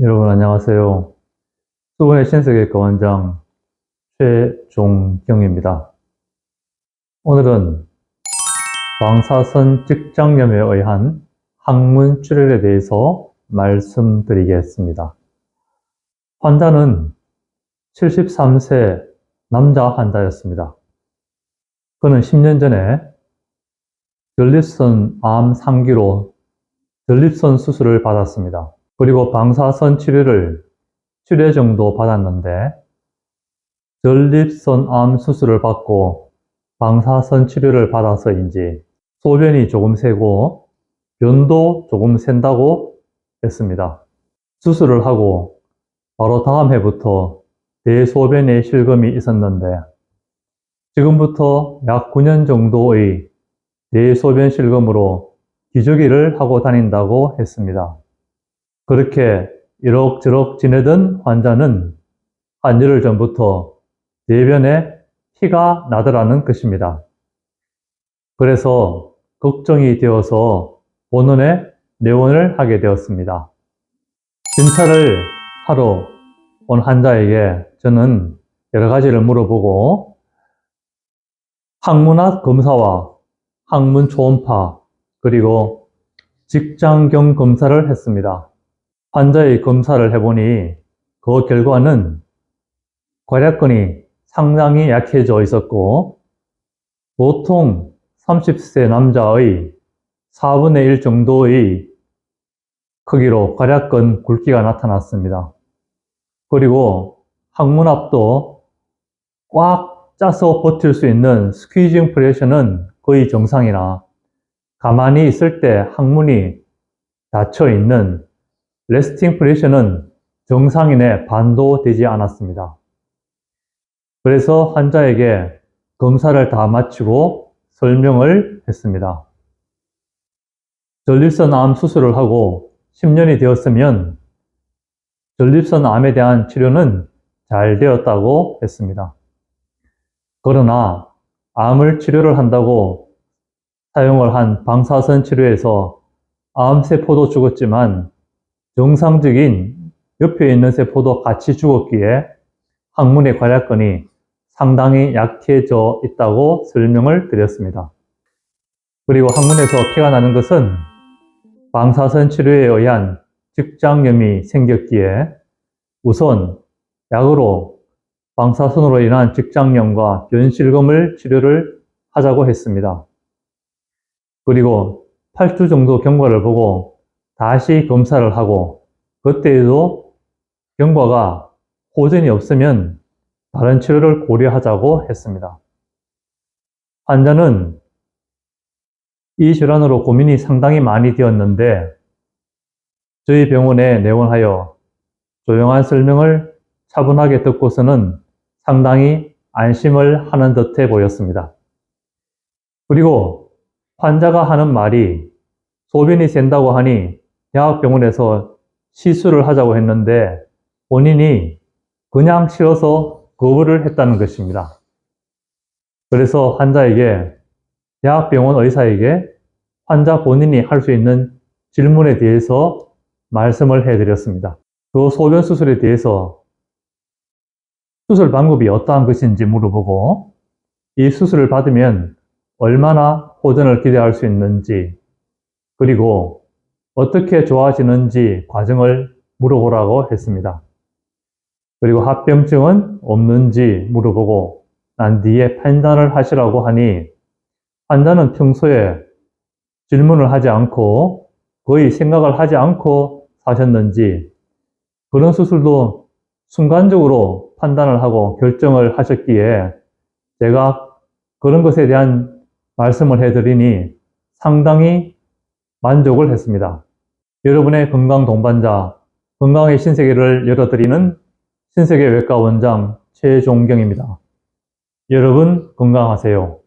여러분 안녕하세요. 수원의 신세계과 원장 최종경입니다. 오늘은 방사선 직장염에 의한 항문 출혈에 대해서 말씀드리겠습니다. 환자는 73세 남자 환자였습니다. 그는 10년 전에 전립선 암 상기로 전립선 수술을 받았습니다. 그리고 방사선 치료를 7회 정도 받았는데 전립선 암 수술을 받고 방사선 치료를 받아서인지 소변이 조금 새고 변도 조금 샌다고 했습니다. 수술을 하고 바로 다음 해부터 대소변에 실금이 있었는데 지금부터 약 9년 정도의 대소변 실금으로 기저귀를 하고 다닌다고 했습니다. 그렇게 이럭저럭 지내던 환자는 한 열흘 전부터 대변에 피가 나더라는 것입니다. 그래서 걱정이 되어서 본원에 내원을 하게 되었습니다. 진찰을 하러 온 환자에게 저는 여러 가지를 물어보고 항문압 검사와 항문 초음파 그리고 직장경 검사를 했습니다. 환자의 검사를 해보니 그 결과는 괄약근이 상당히 약해져 있었고 보통 30세 남자의 4분의 1 정도의 크기로 괄약근 굵기가 나타났습니다. 그리고 항문압도 꽉 짜서 버틸 수 있는 스퀴징 프레셔는 거의 정상이나 가만히 있을 때 항문이 닫혀 있는 레스팅 프레셔는 정상인의 반도 되지 않았습니다. 그래서 환자에게 검사를 다 마치고 설명을 했습니다. 전립선 암 수술을 하고 10년이 되었으면 전립선 암에 대한 치료는 잘 되었다고 했습니다. 그러나 암을 치료를 한다고 사용을 한 방사선 치료에서 암세포도 죽었지만 정상적인 옆에 있는 세포도 같이 죽었기에 항문의 괄약근이 상당히 약해져 있다고 설명을 드렸습니다. 그리고 항문에서 피가 나는 것은 방사선 치료에 의한 직장염이 생겼기에 우선 약으로 방사선으로 인한 직장염과 변실금을 치료를 하자고 했습니다. 그리고 8주 정도 경과를 보고 다시 검사를 하고 그때에도 경과가 호전이 없으면 다른 치료를 고려하자고 했습니다. 환자는 이 질환으로 고민이 상당히 많이 되었는데 저희 병원에 내원하여 조용한 설명을 차분하게 듣고서는 상당히 안심을 하는 듯해 보였습니다. 그리고 환자가 하는 말이 소변이 샌다고 하니 대학병원에서 시술을 하자고 했는데 본인이 그냥 싫어서 거부를 했다는 것입니다. 그래서 환자에게 대학병원 의사에게 환자 본인이 할 수 있는 질문에 대해서 말씀을 해드렸습니다. 그 소변 수술에 대해서 수술 방법이 어떠한 것인지 물어보고 이 수술을 받으면 얼마나 호전을 기대할 수 있는지 그리고 어떻게 좋아지는지 과정을 물어보라고 했습니다. 그리고 합병증은 없는지 물어보고 난 뒤에 판단을 하시라고 하니 환자는 평소에 질문을 하지 않고 거의 생각을 하지 않고 사셨는지 그런 수술도 순간적으로 판단을 하고 결정을 하셨기에 제가 그런 것에 대한 말씀을 해드리니 상당히 만족을 했습니다. 여러분의 건강 동반자, 건강의 신세계를 열어드리는 신세계 외과 원장 최종경입니다. 여러분 건강하세요.